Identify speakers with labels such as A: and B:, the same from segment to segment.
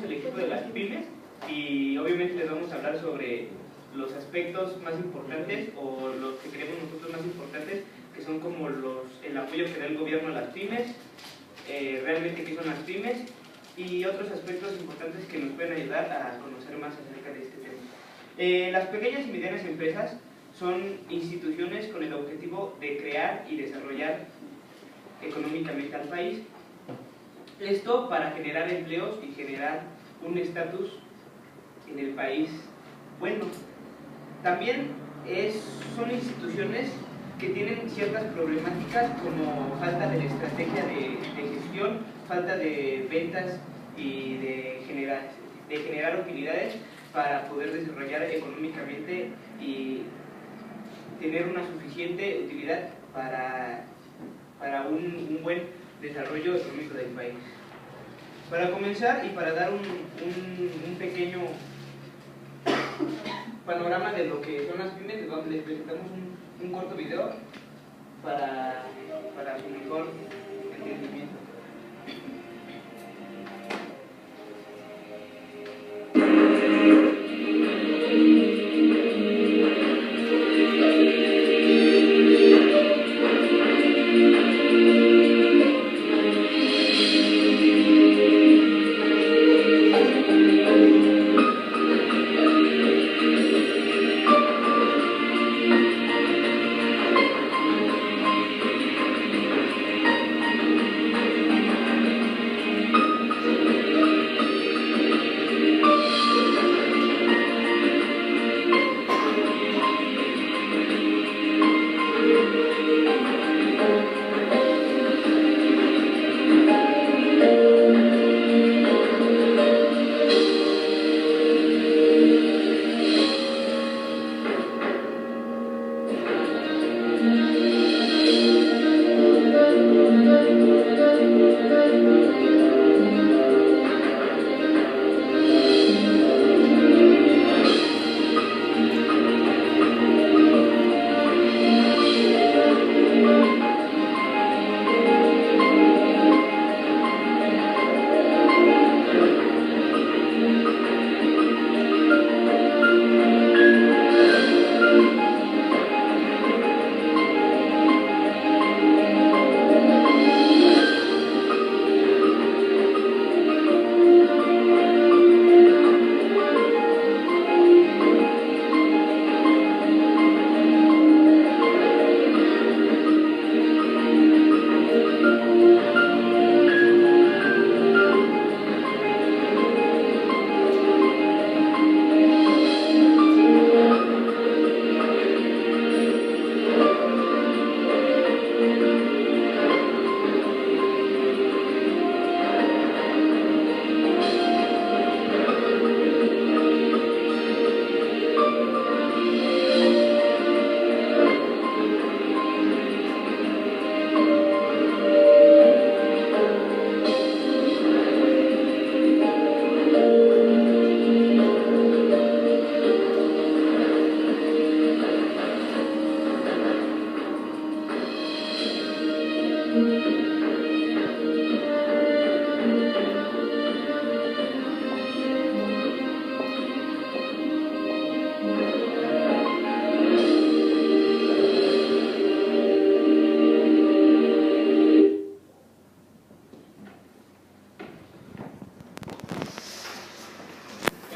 A: el equipo de las pymes y obviamente les vamos a hablar sobre los aspectos más importantes o los que creemos nosotros más importantes, que son como el apoyo que da el gobierno a las pymes, realmente qué son las pymes y otros aspectos importantes que nos pueden ayudar a conocer más acerca de este tema. Las pequeñas y medianas empresas son instituciones con el objetivo de crear y desarrollar económicamente al país. Esto para generar empleos y generar un estatus en el país bueno. También son instituciones que tienen ciertas problemáticas como falta de estrategia de gestión, falta de ventas y de generar utilidades para poder desarrollar económicamente y tener una suficiente utilidad para un buen desarrollo económico del país. Para comenzar y para dar un pequeño panorama de lo que son las pymes, les presentamos un corto video para su mejor entendimiento.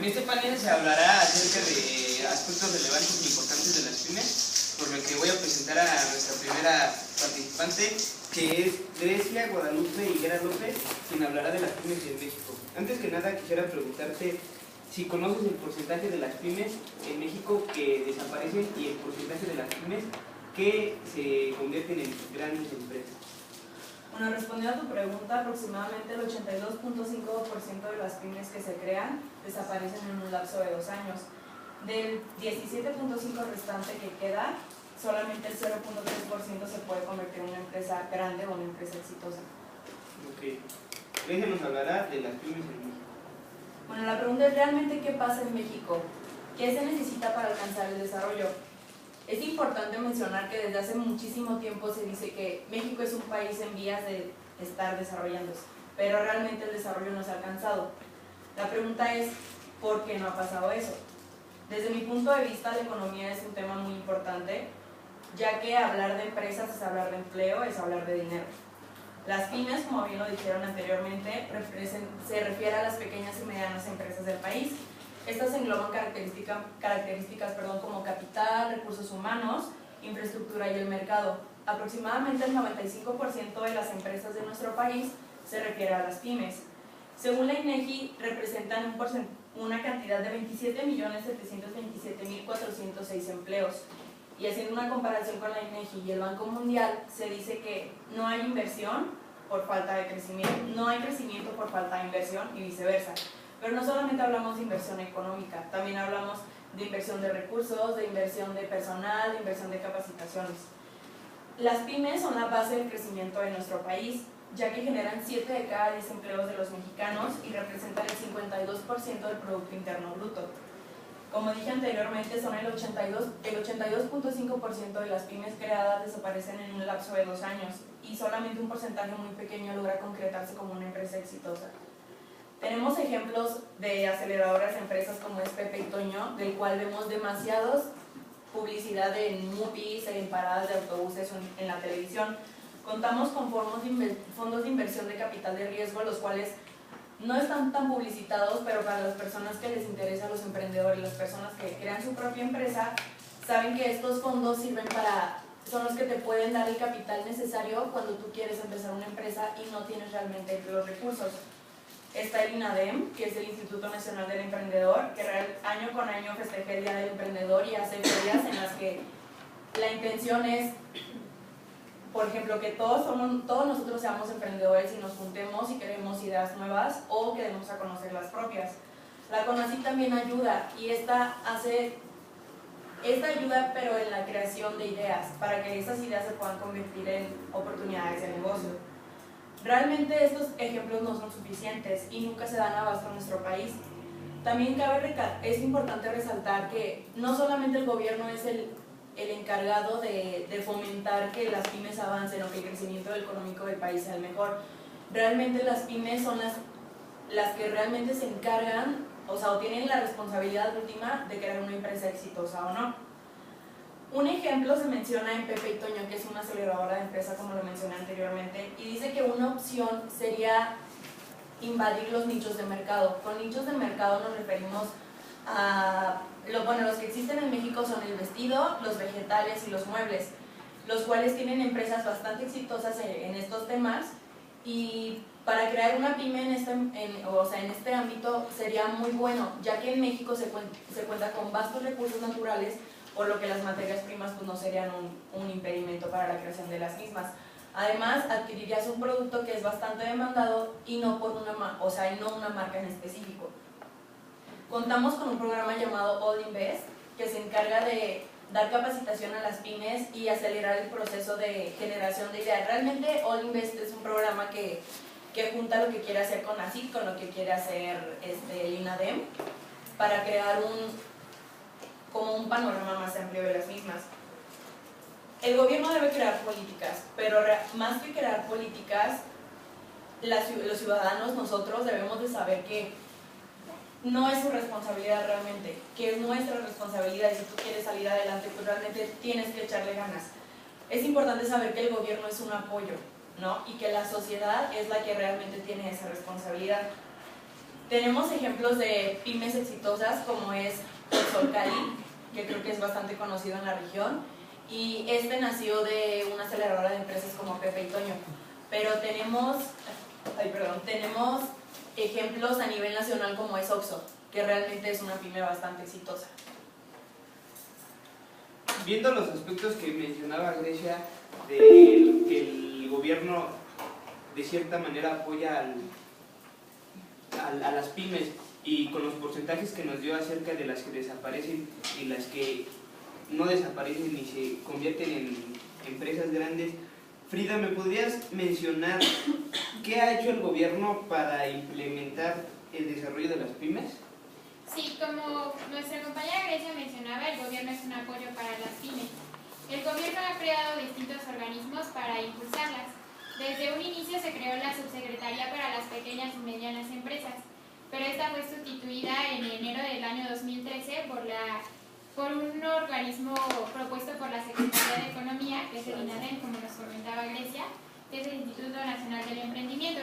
A: En este panel se hablará acerca de aspectos relevantes e importantes de las pymes, por lo que voy a presentar a nuestra primera participante, que es Grecia Guadalupe Higuera López, quien hablará de las pymes en México. Antes que nada quisiera preguntarte si conoces el porcentaje de las pymes en México que desaparecen y el porcentaje de las pymes que se convierten en grandes empresas.
B: Bueno, respondiendo a tu pregunta, aproximadamente el 82.5% de las pymes que se crean desaparecen en un lapso de 2 años. Del 17.5% restante que queda, solamente el 0.3% se puede convertir en una empresa grande o una empresa exitosa.
A: Ok. Grecia nos hablará de las pymes en México.
B: Bueno, la pregunta es realmente qué pasa en México, qué se necesita para alcanzar el desarrollo. Es importante mencionar que desde hace muchísimo tiempo se dice que México es un país en vías de estar desarrollándose, pero realmente el desarrollo no se ha alcanzado. La pregunta es, ¿por qué no ha pasado eso? Desde mi punto de vista, la economía es un tema muy importante, ya que hablar de empresas es hablar de empleo, es hablar de dinero. Las pymes, como bien lo dijeron anteriormente, se refiere a las pequeñas y medianas empresas del país. Estas engloban características como capital, recursos humanos, infraestructura y el mercado. Aproximadamente el 95% de las empresas de nuestro país se refiere a las pymes. Según la INEGI, representan una cantidad de 27.727.406 empleos. Y haciendo una comparación con la INEGI y el Banco Mundial, se dice que no hay inversión por falta de crecimiento, no hay crecimiento por falta de inversión y viceversa. Pero no solamente hablamos de inversión económica, también hablamos de inversión de recursos, de inversión de personal, de inversión de capacitaciones. Las pymes son la base del crecimiento de nuestro país, ya que generan 7 de cada 10 empleos de los mexicanos y representan el 52% del Producto Interno Bruto. Como dije anteriormente, son el 82.5% de las pymes creadas desaparecen en un lapso de 2 años y solamente un porcentaje muy pequeño logra concretarse como una empresa exitosa. Tenemos ejemplos de aceleradoras de empresas como es Pepe y Toño, del cual vemos demasiados publicidad en movies, en paradas de autobuses o en la televisión. Contamos con fondos de inversión de capital de riesgo, los cuales no están tan publicitados, pero para las personas que les interesa, los emprendedores, las personas que crean su propia empresa, saben que estos fondos son los que te pueden dar el capital necesario cuando tú quieres empezar una empresa y no tienes realmente los recursos. Está el INADEM, que es el Instituto Nacional del Emprendedor, que año con año festeja el Día del Emprendedor y hace ferias en las que la intención es, por ejemplo, que todos nosotros seamos emprendedores y nos juntemos y creemos ideas nuevas o que demos a conocer las propias. La CONACYT también ayuda y esta ayuda pero en la creación de ideas para que esas ideas se puedan convertir en oportunidades de negocio. Realmente estos ejemplos no son suficientes y nunca se dan abasto en nuestro país. También es importante resaltar que no solamente el gobierno es el encargado de fomentar que las pymes avancen o que el crecimiento económico del país sea el mejor. Realmente las pymes son las que realmente se encargan, o tienen la responsabilidad última de crear una empresa exitosa o no. Un ejemplo se menciona en Pepe y Toño, que es una aceleradora de empresa, como lo mencioné anteriormente, y dice que una opción sería invadir los nichos de mercado. Con nichos de mercado nos referimos a los que existen en México son el vestido, los vegetales y los muebles, los cuales tienen empresas bastante exitosas en estos temas, y para crear una pyme en este ámbito sería muy bueno, ya que en México se cuenta con vastos recursos naturales, por lo que las materias primas no serían un impedimento para la creación de las mismas. Además, adquirirías un producto que es bastante demandado y no una marca en específico. Contamos con un programa llamado All Invest, que se encarga de dar capacitación a las pymes y acelerar el proceso de generación de ideas. Realmente All Invest es un programa que junta lo que quiere hacer CONACYT con lo que quiere hacer el INADEM para crear un panorama más amplio de las mismas. El gobierno debe crear políticas, pero más que crear políticas, los ciudadanos, nosotros debemos de saber que no es su responsabilidad realmente, que es nuestra responsabilidad, y si tú quieres salir adelante, pues realmente tienes que echarle ganas. Es importante saber que el gobierno es un apoyo, ¿no? Y que la sociedad es la que realmente tiene esa responsabilidad. Tenemos ejemplos de pymes exitosas como es Solcali, que creo que es bastante conocido en la región, y nació de una aceleradora de empresas como Pepe y Toño. Pero tenemos ejemplos a nivel nacional como es Oxxo, que realmente es una pyme bastante exitosa.
A: Viendo los aspectos que mencionaba Grecia, de que el gobierno de cierta manera apoya a las pymes, y con los porcentajes que nos dio acerca de las que desaparecen y las que no desaparecen ni se convierten en empresas grandes, Frida, ¿me podrías mencionar qué ha hecho el gobierno para implementar el desarrollo de las pymes?
C: Sí, como nuestra compañera Grecia mencionaba, el gobierno es un apoyo para las pymes. El gobierno ha creado distintos organismos para impulsarlas. Desde un inicio se creó la Subsecretaría para las Pequeñas y Medianas Empresas. pero esta fue sustituida en enero del año 2013 por un organismo propuesto por la Secretaría de Economía, que es el INADEM, como nos comentaba Grecia, que es el Instituto Nacional del Emprendimiento.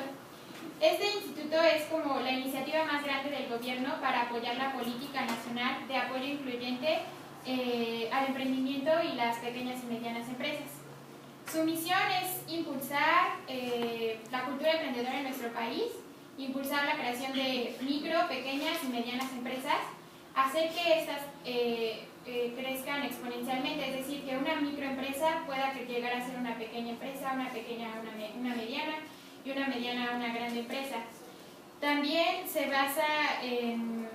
C: Este instituto es como la iniciativa más grande del gobierno para apoyar la política nacional de apoyo incluyente al emprendimiento y las pequeñas y medianas empresas. Su misión es impulsar la cultura emprendedora en nuestro país, impulsar la creación de micro, pequeñas y medianas empresas, hacer que estas crezcan exponencialmente, es decir, que una microempresa pueda llegar a ser una pequeña empresa, una pequeña una mediana y una mediana una gran empresa. También se basa en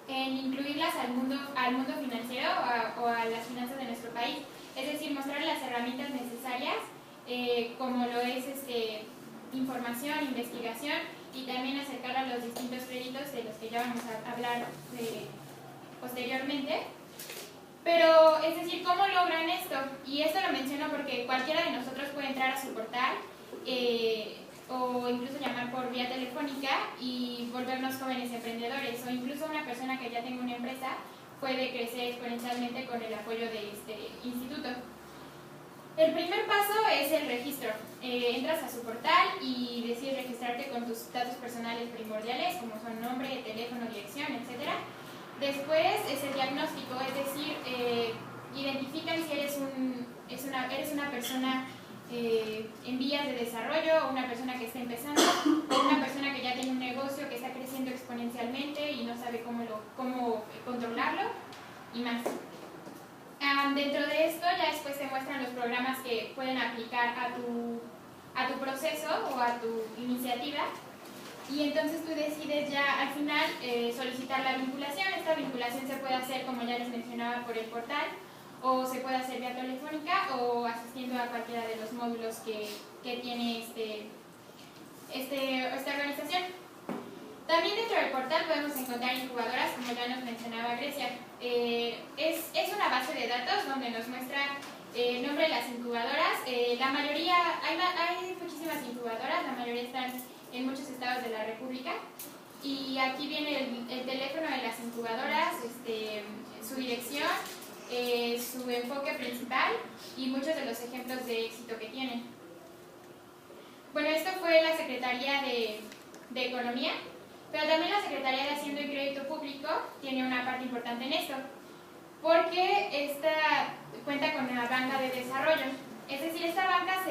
C: incluirlas al mundo financiero o a las finanzas de nuestro país, es decir, mostrar las herramientas necesarias como lo es información, investigación y también acercar a los distintos créditos de los que ya vamos a hablar posteriormente. Pero, es decir, ¿cómo logran esto? Y esto lo menciono porque cualquiera de nosotros puede entrar a su portal o incluso llamar por vía telefónica y volvernos jóvenes emprendedores, o incluso una persona que ya tenga una empresa puede crecer exponencialmente con el apoyo de este instituto. El primer paso es el registro. Entras a su portal y decides registrarte con tus datos personales primordiales, como son nombre, teléfono, dirección, etc. Después es el diagnóstico, es decir, identifican si eres una persona en vías de desarrollo, o una persona que está empezando, o una persona que ya tiene un negocio que está creciendo exponencialmente y no sabe cómo controlarlo, y más. Dentro de esto ya después te muestran los programas que pueden aplicar a tu proceso o a tu iniciativa, y entonces tú decides ya al final solicitar la vinculación. Esta vinculación se puede hacer, como ya les mencionaba, por el portal, o se puede hacer vía telefónica o asistiendo a cualquiera de los módulos que tiene esta organización. También dentro del portal podemos encontrar incubadoras, como ya nos mencionaba Grecia. Es una base de datos donde nos muestra el nombre de las incubadoras. La mayoría, hay muchísimas incubadoras, la mayoría están en muchos estados de la República. Y aquí viene el teléfono de las incubadoras, su dirección, su enfoque principal y muchos de los ejemplos de éxito que tienen. Bueno, esto fue la Secretaría de Economía, pero también la Secretaría de Hacienda y Crédito Público tiene una parte importante en esto, porque esta cuenta con una banca de desarrollo. Es decir, esta banca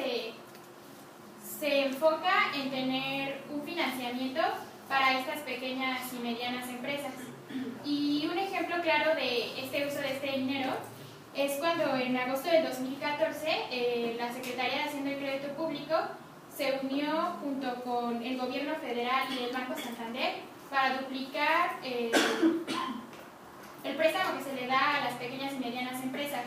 C: se enfoca en tener un financiamiento para estas pequeñas y medianas empresas. Y un ejemplo claro de este uso de este dinero es cuando en agosto del 2014 la Secretaría de Hacienda y Crédito Público se unió junto con el gobierno federal y el Banco Santander para duplicar el préstamo que se le da a las pequeñas y medianas empresas.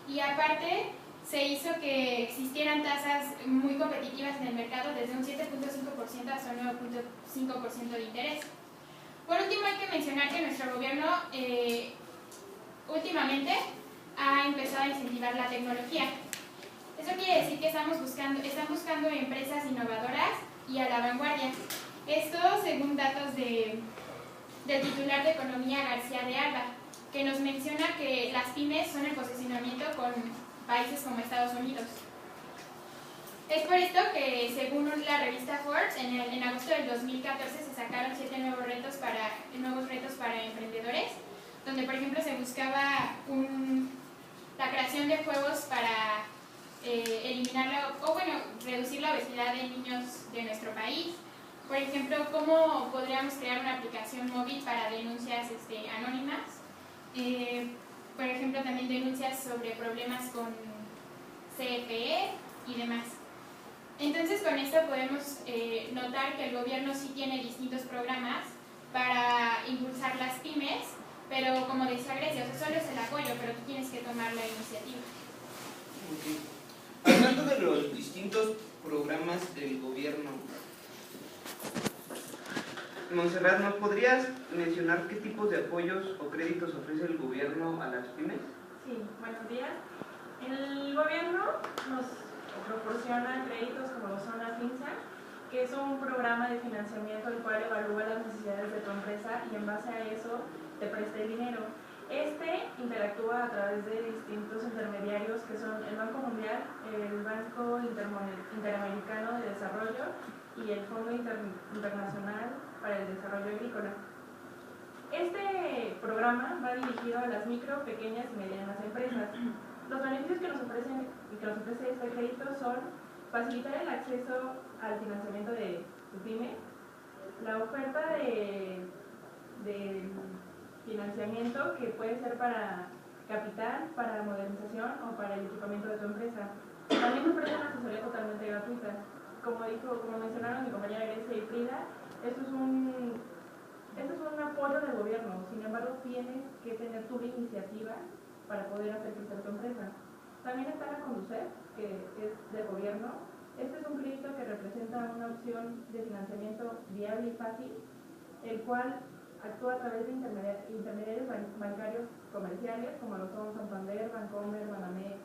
C: Y aparte se hizo que existieran tasas muy competitivas en el mercado, desde un 7.5% hasta un 9.5% de interés. Por último, hay que mencionar que nuestro gobierno últimamente ha empezado a incentivar la tecnología. Eso quiere decir que están buscando empresas innovadoras y a la vanguardia. Esto según datos del titular de Economía, García de Alba, que nos menciona que las pymes son el posicionamiento con países como Estados Unidos. Es por esto que, según la revista Forbes, en agosto del 2014 se sacaron 7 nuevos retos para emprendedores, donde por ejemplo se buscaba la creación de juegos para reducir la obesidad de niños de nuestro país. Por ejemplo, cómo podríamos crear una aplicación móvil para denuncias anónimas. Por ejemplo, también denuncias sobre problemas con CFE y demás. Entonces, con esto podemos notar que el gobierno sí tiene distintos programas para impulsar las pymes, pero como decía Grecia, solo es el apoyo, pero tú tienes que tomar la iniciativa.
A: Okay. Hablando de los distintos programas del gobierno, Montserrat, ¿nos podrías mencionar qué tipos de apoyos o créditos ofrece el gobierno a las pymes?
D: Sí, buenos días. El gobierno nos proporciona créditos como lo son la FinSA, que es un programa de financiamiento el cual evalúa las necesidades de tu empresa y en base a eso te presta el dinero. Este interactúa a través de distintos intermediarios que son el Banco Mundial, el Banco Interamericano de Desarrollo y el Fondo Internacional para el Desarrollo Agrícola. Este programa va dirigido a las micro, pequeñas y medianas empresas. Los beneficios que nos ofrece este crédito son facilitar el acceso al financiamiento de tu pyme, la oferta de financiamiento que puede ser para capital, para modernización o para el equipamiento de tu empresa. También ofrece una asesoría totalmente gratuita. Como mencionaron mi compañera Grecia y Frida, esto es un apoyo del gobierno. Sin embargo, tienes que tener tu iniciativa para poder hacer crecer tu empresa. También está la Conducef, que es del gobierno. Este es un crédito que representa una opción de financiamiento viable y fácil, el cual actúa a través de intermediarios bancarios comerciales, como lo son Santander, Bancomer, Banamex,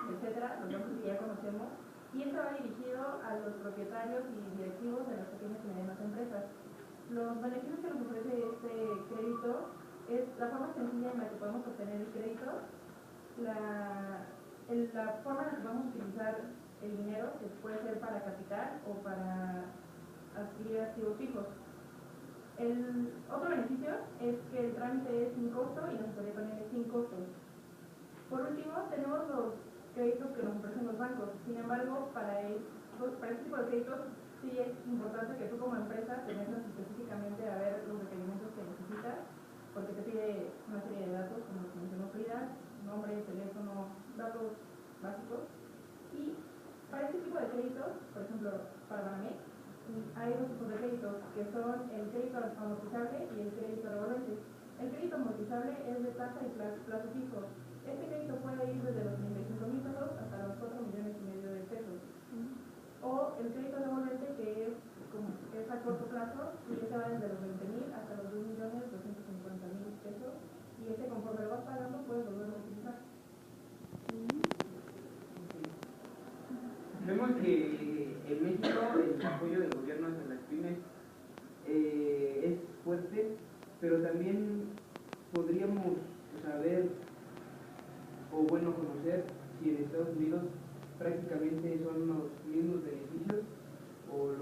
D: etcétera, los bancos que ya conocemos, y esto va dirigido a los propietarios y directivos de las pequeñas y medianas empresas. Los beneficios que nos ofrece este crédito es la forma sencilla en la que podemos obtener el crédito, la forma en la que vamos a utilizar el dinero, que puede ser para capital o para adquirir activos fijos. El otro beneficio es que el trámite es sin costo y la asesoría también es sin costo. Por último, tenemos los créditos que nos ofrecen los bancos. Sin embargo, para este tipo de créditos sí es importante que tú como empresa te metas específicamente a ver los requerimientos que necesitas, porque te pide una serie de datos, como lo que mencionó Frida, nombre, teléfono, datos básicos. Y para este tipo de créditos, por ejemplo, para Banamex, hay dos tipos de créditos, que son el crédito amortizable y el crédito revolvente. El crédito amortizable es de tasa y plazo fijo. Este crédito puede ir desde los 35,000 pesos hasta los 4,5 millones de pesos. O el crédito revolvente, que es a corto plazo, y este va desde los 20,000 hasta los 2,250,000 pesos. Y este, conforme lo vas pagando, puedes volverlo a utilizar.
E: Vemos que en México el apoyo del gobierno hacia las pymes es fuerte, pero también podríamos saber o bueno conocer si en Estados Unidos prácticamente son los mismos beneficios o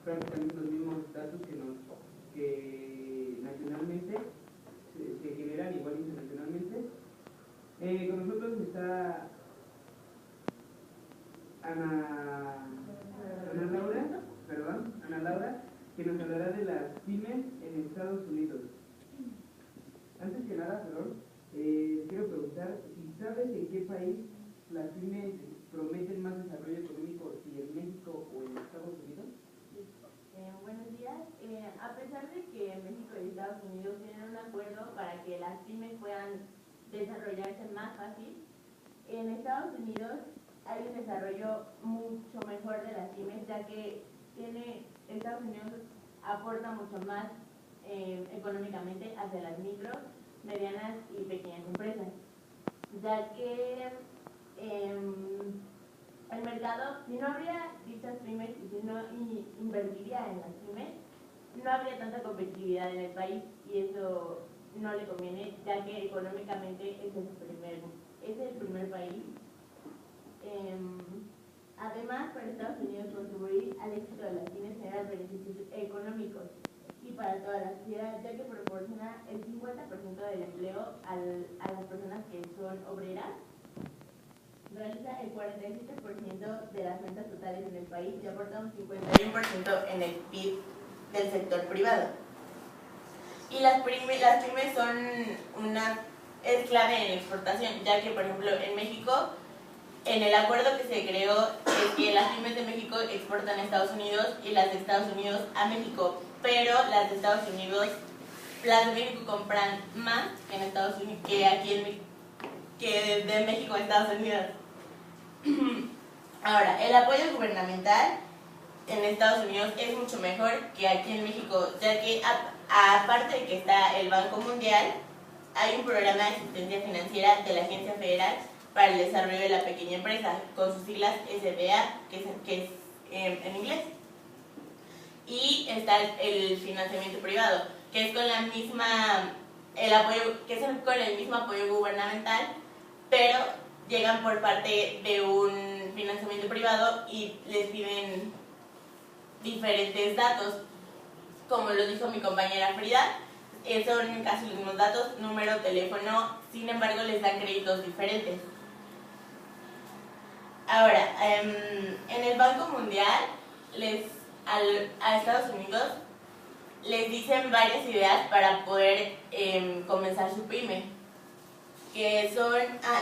E: prácticamente los mismos datos que nacionalmente se generan igual internacionalmente. Con nosotros está Ana Laura, que nos hablará de las pymes en Estados Unidos. Antes que nada, quiero preguntar si sabes en qué país las pymes prometen más desarrollo económico, si en México o en Estados Unidos.
F: Buenos días. A pesar de que México y Estados Unidos tienen un acuerdo para que las pymes puedan desarrollarse más fácil, en Estados Unidos hay un desarrollo mucho mejor de las pymes, ya que Estados Unidos aporta mucho más económicamente hacia las micro, medianas y pequeñas empresas, ya que el mercado, si no habría dichas pymes y si no invertiría en las pymes, no habría tanta competitividad en el país y eso no le conviene, ya que económicamente es el primer país. Además, para Estados Unidos contribuir al éxito de las pymes genera beneficios económicos y para toda la sociedad, ya que proporciona el 50% del empleo a las personas que son obreras, realiza el 47% de las ventas totales en el país y aporta un 51% en el PIB del sector privado. Y las pymes es clave en la exportación, ya que por ejemplo en México, en el acuerdo que se creó es que las pymes de México exportan a Estados Unidos y las de Estados Unidos a México, pero las de México compran más que en Estados Unidos, que de México a Estados Unidos. Ahora, el apoyo gubernamental en Estados Unidos es mucho mejor que aquí en México, ya que aparte de que está el Banco Mundial, hay un programa de asistencia financiera de la Agencia Federal para el Desarrollo de la Pequeña Empresa, con sus siglas SBA, que en inglés. Y está el financiamiento privado, que es con la misma, el apoyo, que es con el mismo apoyo gubernamental, pero llegan por parte de un financiamiento privado y les piden diferentes datos, como lo dijo mi compañera Frida, son casi los mismos datos, número, teléfono, sin embargo les dan créditos diferentes. Ahora, en el Banco Mundial, a Estados Unidos les dicen varias ideas para poder comenzar su pyme, que son,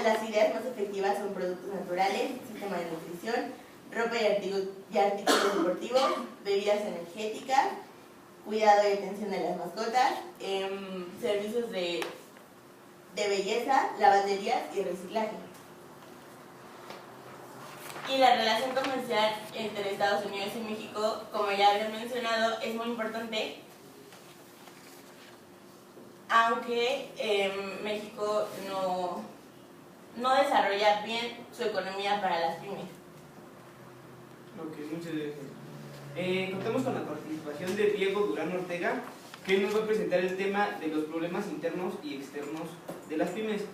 F: las ideas más efectivas son productos naturales, sistema de nutrición, ropa y artículos deportivos, bebidas energéticas, cuidado y atención de las mascotas, servicios de belleza, lavanderías y reciclaje. Y la relación comercial entre Estados Unidos y México, como ya había mencionado, es muy importante, aunque México no desarrolla bien su economía para las pymes.
A: Ok, muchas gracias. Contamos con la participación de Diego Durán Ortega, que nos va a presentar el tema de los problemas internos y externos de las pymes.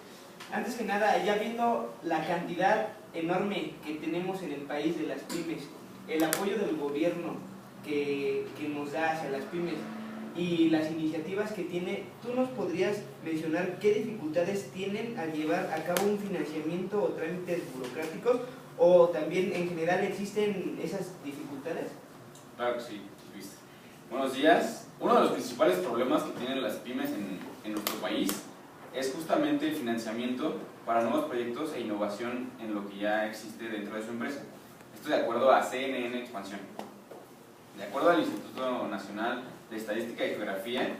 A: Antes que nada, ya viendo la cantidad enorme que tenemos en el país de las pymes, el apoyo del gobierno que nos da hacia las pymes y las iniciativas que tiene, ¿tú nos podrías mencionar qué dificultades tienen al llevar a cabo un financiamiento o trámites burocráticos? ¿O también en general existen esas dificultades?
G: Claro que sí, Luis. Buenos días. Uno de los principales problemas que tienen las pymes en nuestro país es justamente el financiamiento para nuevos proyectos e innovación en lo que ya existe dentro de su empresa. Esto de acuerdo a CNN Expansión. De acuerdo al Instituto Nacional de Estadística y Geografía,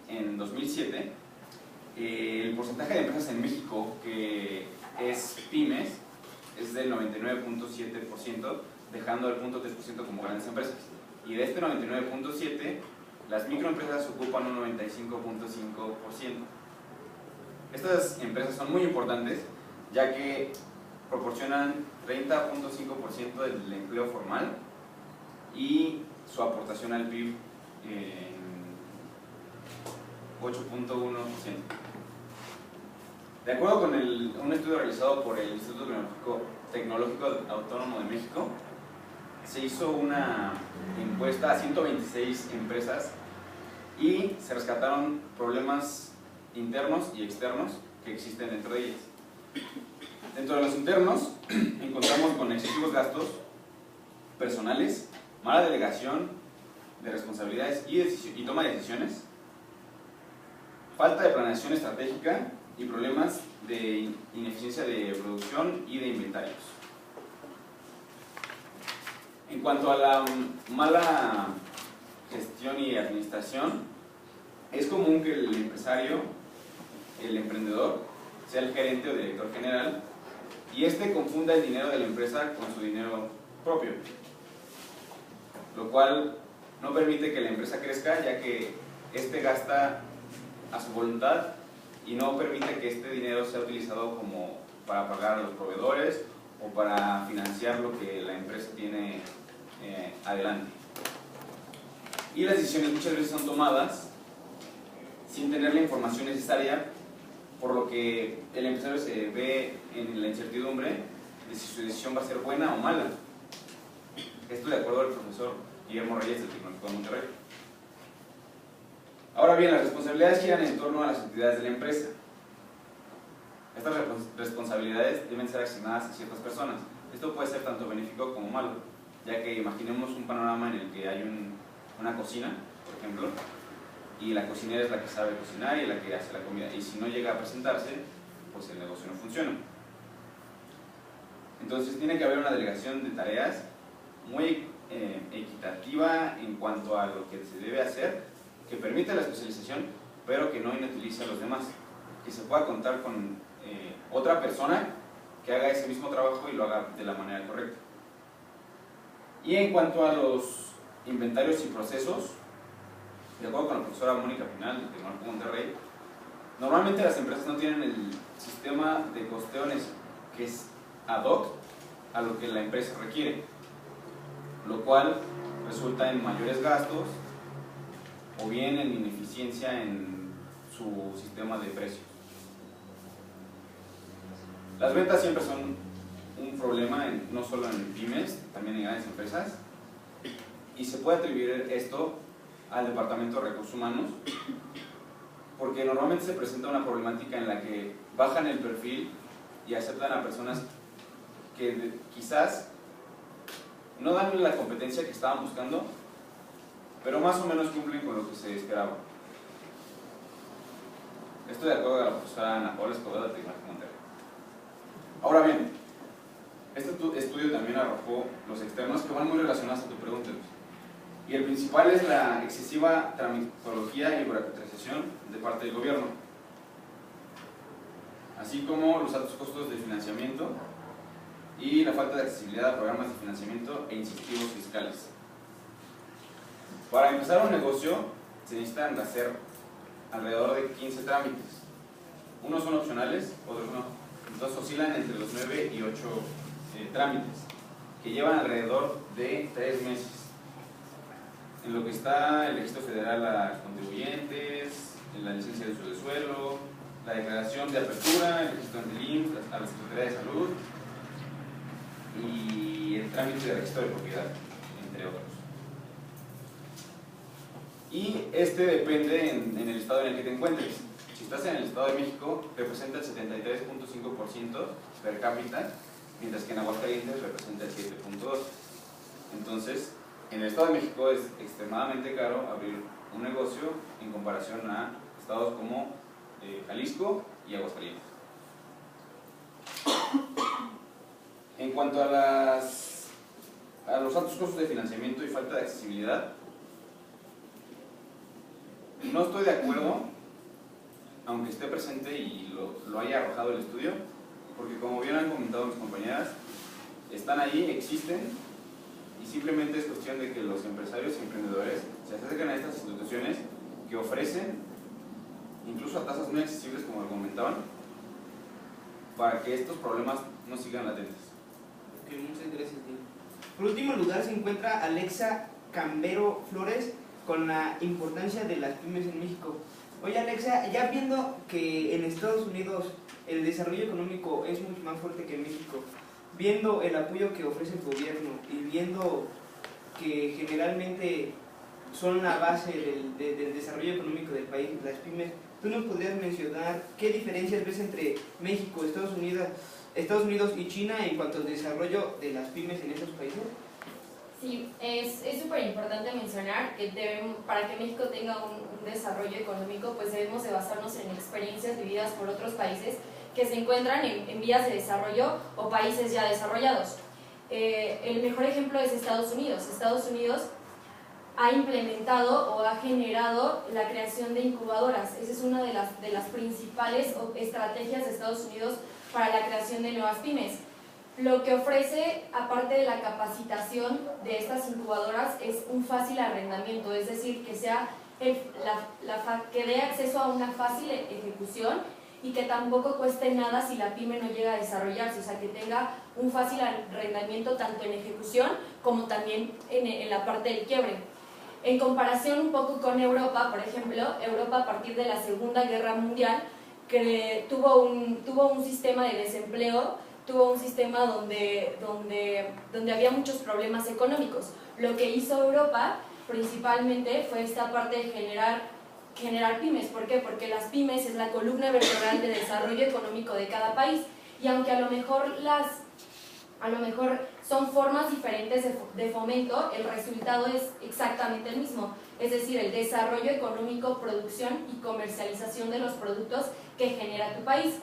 G: en 2007, el porcentaje de empresas en México que es pymes es del 99.7%, dejando el 0.3% como grandes empresas. Y de este 99.7%, las microempresas ocupan un 95.5%. Estas empresas son muy importantes, ya que proporcionan 30.5% del empleo formal y su aportación al PIB en 8.1%. De acuerdo con un estudio realizado por el Instituto Tecnológico Autónomo de México, se hizo una encuesta a 126 empresas y se rescataron problemas internos y externos que existen dentro de ellas. Dentro de los internos encontramos con excesivos gastos personales, mala delegación de responsabilidades y toma de decisiones, falta de planeación estratégica y problemas de ineficiencia de producción y de inventarios. En cuanto a la mala gestión y administración, es común que el empresario, el emprendedor, sea el gerente o director general y este confunda el dinero de la empresa con su dinero propio, lo cual no permite que la empresa crezca, ya que este gasta a su voluntad y no permite que este dinero sea utilizado como para pagar a los proveedores o para financiar lo que la empresa tiene adelante. Y las decisiones muchas veces son tomadas sin tener la información necesaria, por lo que el empresario se ve en la incertidumbre de si su decisión va a ser buena o mala. Esto de acuerdo al profesor Guillermo Reyes del Tecnológico de Monterrey. Ahora bien, las responsabilidades giran en torno a las actividades de la empresa. Estas responsabilidades deben ser asignadas a ciertas personas. Esto puede ser tanto benéfico como malo, ya que imaginemos un panorama en el que hay una cocina, por ejemplo, y la cocinera es la que sabe cocinar y la que hace la comida, y si no llega a presentarse, pues el negocio no funciona. Entonces tiene que haber una delegación de tareas muy equitativa en cuanto a lo que se debe hacer, que permita la especialización, pero que no inutilice a los demás, que se pueda contar con otra persona que haga ese mismo trabajo y lo haga de la manera correcta. Y en cuanto a los inventarios y procesos, de acuerdo con la profesora Mónica Pinal del Tecnológico de Monterrey, normalmente las empresas no tienen el sistema de costeo que es ad hoc a lo que la empresa requiere. lo cual resulta en mayores gastos o bien en ineficiencia en su sistema de precios. Las ventas siempre son un problema, no solo en pymes, también en grandes empresas, y se puede atribuir esto al Departamento de Recursos Humanos, porque normalmente se presenta una problemática en la que bajan el perfil y aceptan a personas que quizás no dan la competencia que estaban buscando, pero más o menos cumplen con lo que se esperaba. Esto de acuerdo a la profesora Ana Paula Escobar de Tecnológica Monterrey. Ahora bien, este estudio también arrojó los externos que van muy relacionados a tu pregunta, y el principal es la excesiva tramitología y burocratización de parte del gobierno, así como los altos costos de financiamiento y la falta de accesibilidad a programas de financiamiento e incentivos fiscales. Para empezar un negocio se necesitan hacer alrededor de 15 trámites. Unos son opcionales, otros no. Entonces oscilan entre los 9 y 8 trámites, que llevan alrededor de 3 meses. En lo que está el registro federal a contribuyentes, la licencia de uso de suelo, la declaración de apertura, el registro ante el IMSS, a la Secretaría de Salud y el trámite de registro de propiedad, entre otros. Y este depende en el estado en el que te encuentres. Si estás en el Estado de México, representa el 73.5% per cápita, mientras que en Aguascalientes representa el 7.2%. Entonces, en el Estado de México es extremadamente caro abrir un negocio en comparación a estados como Jalisco y Aguascalientes. En cuanto a los altos costos de financiamiento y falta de accesibilidad, no estoy de acuerdo, aunque esté presente y lo haya arrojado el estudio, porque como bien han comentado mis compañeras, están ahí, existen, y simplemente es cuestión de que los empresarios y emprendedores se acerquen a estas instituciones que ofrecen, incluso a tasas muy accesibles como lo comentaban, para que estos problemas no sigan latentes.
A: Ok, muchas gracias, Diego. Por último lugar se encuentra Alexa Cambero Flores con la importancia de las pymes en México. Oye Alexa, ya viendo que en Estados Unidos el desarrollo económico es mucho más fuerte que en México, viendo el apoyo que ofrece el gobierno y viendo que generalmente son la base del desarrollo económico del país, las pymes, ¿tú nos podrías mencionar qué diferencias ves entre México, Estados Unidos y China en cuanto al desarrollo de las pymes en esos países?
B: Sí, es súper importante mencionar que para que México tenga un desarrollo económico, pues debemos de basarnos en experiencias vividas por otros países que se encuentran en vías de desarrollo o países ya desarrollados. El mejor ejemplo es Estados Unidos. Estados Unidos ha implementado o ha generado la creación de incubadoras. Esa es una de las principales estrategias de Estados Unidos para la creación de nuevas pymes. Lo que ofrece, aparte de la capacitación de estas incubadoras, es un fácil arrendamiento, es decir, que sea que dé acceso a una fácil ejecución y que tampoco cueste nada si la pyme no llega a desarrollarse, o sea, que tenga un fácil arrendamiento tanto en ejecución como también en la parte del quiebre. En comparación un poco con Europa, por ejemplo, Europa a partir de la Segunda Guerra Mundial tuvo un sistema de desempleo, tuvo un sistema donde había muchos problemas económicos. Lo que hizo Europa principalmente fue esta parte de generar pymes. ¿Por qué? Porque las pymes es la columna vertebral de desarrollo económico de cada país, y aunque a lo mejor son formas diferentes de fomento, el resultado es exactamente el mismo, es decir, el desarrollo económico, producción y comercialización de los productos que genera tu país.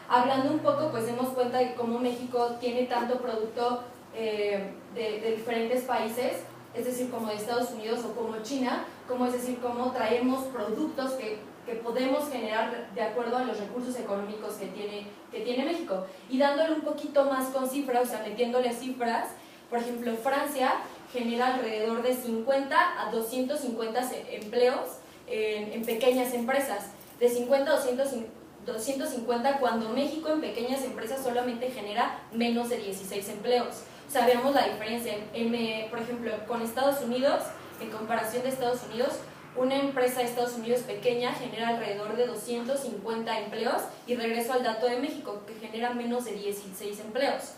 B: Hablando un poco, pues demos cuenta de cómo México tiene tanto producto de diferentes países, es decir, como de Estados Unidos o como China, como es decir, cómo traemos productos que podemos generar de acuerdo a los recursos económicos que tiene México. Y dándole un poquito más con cifras, o sea, metiéndole cifras, por ejemplo, Francia genera alrededor de 50 a 250 empleos en pequeñas empresas, de 50 a 250, cuando México en pequeñas empresas solamente genera menos de 16 empleos.
H: sabemos la diferencia. Por ejemplo, con Estados Unidos, en comparación de Estados Unidos, una empresa de Estados Unidos pequeña genera alrededor de 250 empleos, y regreso al dato de México, que genera menos de 16 empleos.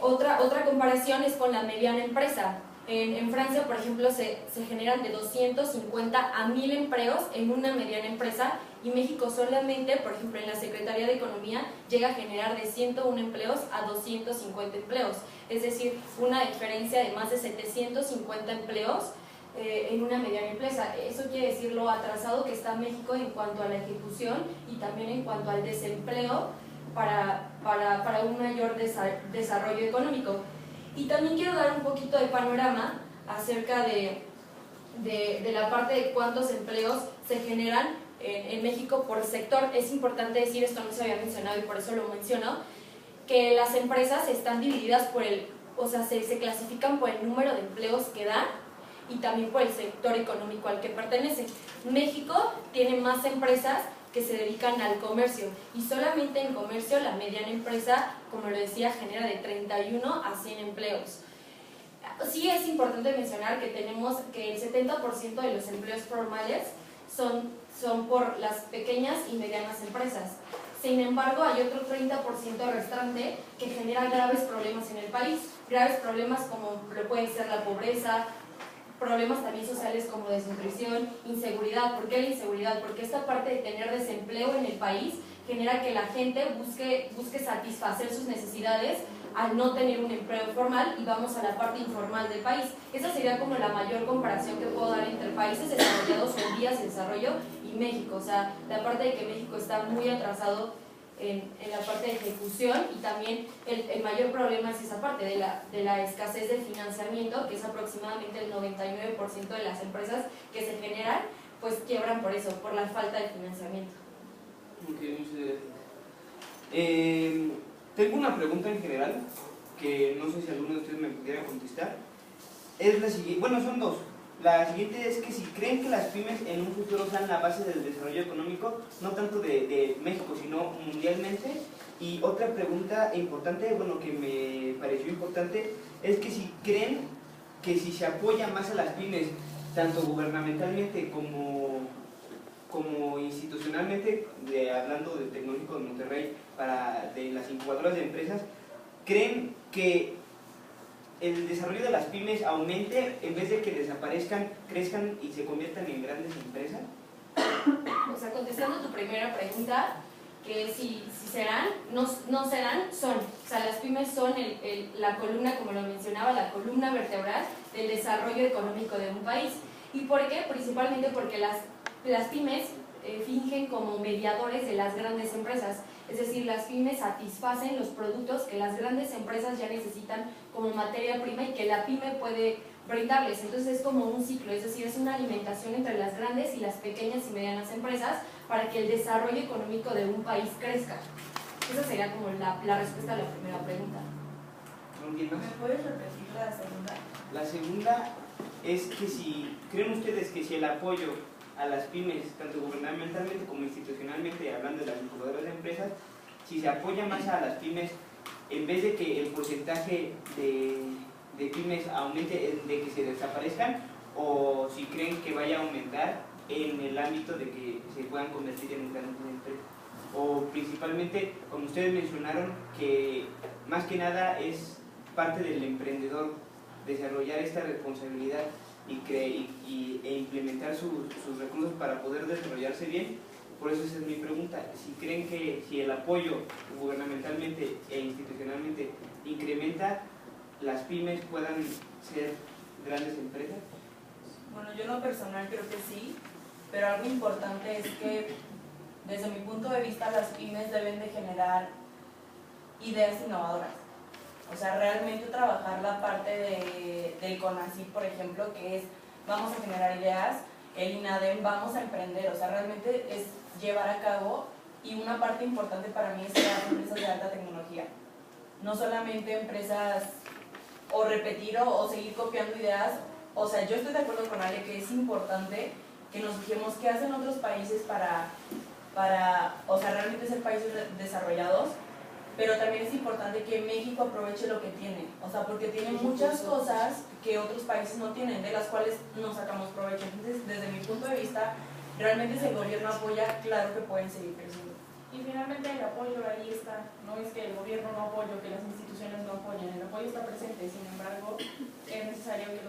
H: Otra comparación es con la mediana empresa. En Francia, por ejemplo, se generan de 250 a 1000 empleos en una mediana empresa, y México solamente, por ejemplo, en la Secretaría de Economía, llega a generar de 101 empleos a 250 empleos. Es decir, una diferencia de más de 750 empleos en una mediana empresa. Eso quiere decir lo atrasado que está México en cuanto a la ejecución y también en cuanto al desempleo para un mayor desarrollo económico. Y también quiero dar un poquito de panorama acerca de la parte de cuántos empleos se generan en México por sector. Es importante decir, esto no se había mencionado y por eso lo menciono, que las empresas están divididas se clasifican por el número de empleos que dan y también por el sector económico al que pertenece. México tiene más empresas que se dedican al comercio, y solamente en comercio la mediana empresa, como lo decía, genera de 31 a 100 empleos. Sí es importante mencionar que tenemos que el 70% de los empleos formales son por las pequeñas y medianas empresas. Sin embargo, hay otro 30% restante que genera graves problemas en el país, graves problemas como lo puede ser la pobreza, problemas también sociales como desnutrición, inseguridad. ¿Por qué la inseguridad? Porque esta parte de tener desempleo en el país genera que la gente busque satisfacer sus necesidades al no tener un empleo formal, y vamos a la parte informal del país. Esa sería como la mayor comparación que puedo dar entre países desarrollados o en vías de desarrollo y México. O sea, la parte de que México está muy atrasado en la parte de ejecución, y también el mayor problema es esa parte de la escasez de financiamiento, que es aproximadamente el 99% de las empresas que se generan, pues quiebran por eso, por la falta de financiamiento.
E: Ok, muchas gracias. Tengo una pregunta en general, que no sé si alguno de ustedes me pudiera contestar. Es la siguiente, bueno, son dos. La siguiente es que si creen que las pymes en un futuro sean la base del desarrollo económico, no tanto de México, sino mundialmente. Y otra pregunta importante, bueno, que me pareció importante, es que si creen que si se apoya más a las pymes, tanto gubernamentalmente como institucionalmente, hablando del Tecnológico de Monterrey, de las incubadoras de empresas, ¿creen que el desarrollo de las pymes aumente en vez de que desaparezcan, crezcan y se conviertan en grandes empresas?
H: O sea, contestando tu primera pregunta, que si serán, no serán, son. O sea, las pymes son la columna, como lo mencionaba, la columna vertebral del desarrollo económico de un país. ¿Y por qué? Principalmente porque las pymes fingen como mediadores de las grandes empresas. Es decir, las pymes satisfacen los productos que las grandes empresas ya necesitan como materia prima y que la pyme puede brindarles. Entonces es como un ciclo, es decir, es una alimentación entre las grandes y las pequeñas y medianas empresas para que el desarrollo económico de un país crezca. Esa sería como la respuesta a la primera pregunta.
E: ¿Alguien más?
B: ¿Me puedes repetir la segunda?
E: La segunda es que si creen ustedes que si el apoyo a las pymes, tanto gubernamentalmente como institucionalmente, hablando de las incubadoras de empresas, si se apoya más a las pymes, en vez de que el porcentaje de pymes aumente, de que se desaparezcan, o si creen que vaya a aumentar en el ámbito de que se puedan convertir en grandes empresas. O principalmente, como ustedes mencionaron, que más que nada es parte del emprendedor desarrollar esta responsabilidad e implementar sus recursos para poder desarrollarse bien. Por eso esa es mi pregunta, si creen que si el apoyo gubernamentalmente e institucionalmente incrementa, las pymes puedan ser grandes empresas.
B: Bueno, yo en lo personal creo que sí, pero algo importante es que desde mi punto de vista las pymes deben de generar ideas innovadoras. O sea, realmente trabajar la parte del CONACYT, por ejemplo, que es vamos a generar ideas, el INADEM vamos a emprender, o sea, realmente es llevar a cabo, y una parte importante para mí es crear empresas de alta tecnología. No solamente empresas o repetir o seguir copiando ideas. O sea, yo estoy de acuerdo con Ale que es importante que nos fijemos qué hacen otros países para o sea, realmente ser países desarrollados, pero también es importante que México aproveche lo que tiene, o sea, porque tiene muchas cosas que otros países no tienen, de las cuales no sacamos provecho. Entonces, desde mi punto de vista, realmente si el gobierno apoya, claro que pueden seguir creciendo.
D: Y finalmente el apoyo ahí está, no es que el gobierno no apoye, que las instituciones no apoyen, el apoyo está presente, sin embargo es necesario que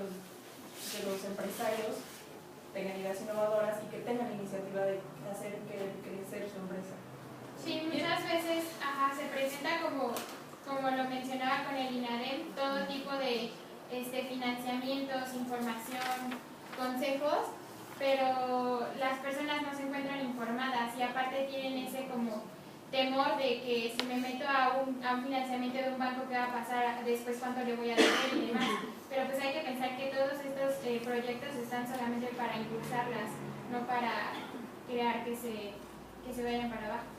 D: los empresarios tengan ideas innovadoras y que tengan la iniciativa de hacer crecer su empresa.
C: Sí, muchas veces se presenta como lo mencionaba con el INADEM, todo tipo de financiamientos, información, consejos, pero las personas no se encuentran informadas y aparte tienen ese como temor de que si me meto a un financiamiento de un banco, ¿qué va a pasar después? ¿Cuánto le voy a deber y demás? Pero pues hay que pensar que todos estos proyectos están solamente para impulsarlas, no para crear que se vayan para abajo.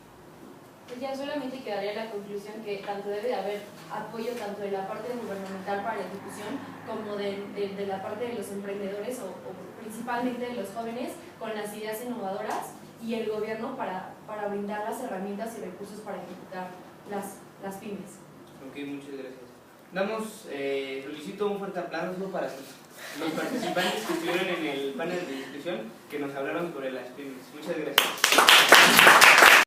H: Pues ya solamente quedaría la conclusión que tanto debe de haber apoyo tanto de la parte gubernamental para la ejecución como de la parte de los emprendedores o principalmente de los jóvenes con las ideas innovadoras y el gobierno para brindar las herramientas y recursos para ejecutar las pymes.
A: Ok, muchas gracias. Solicito un fuerte aplauso para los participantes que estuvieron en el panel de discusión que nos hablaron sobre las pymes. Muchas gracias.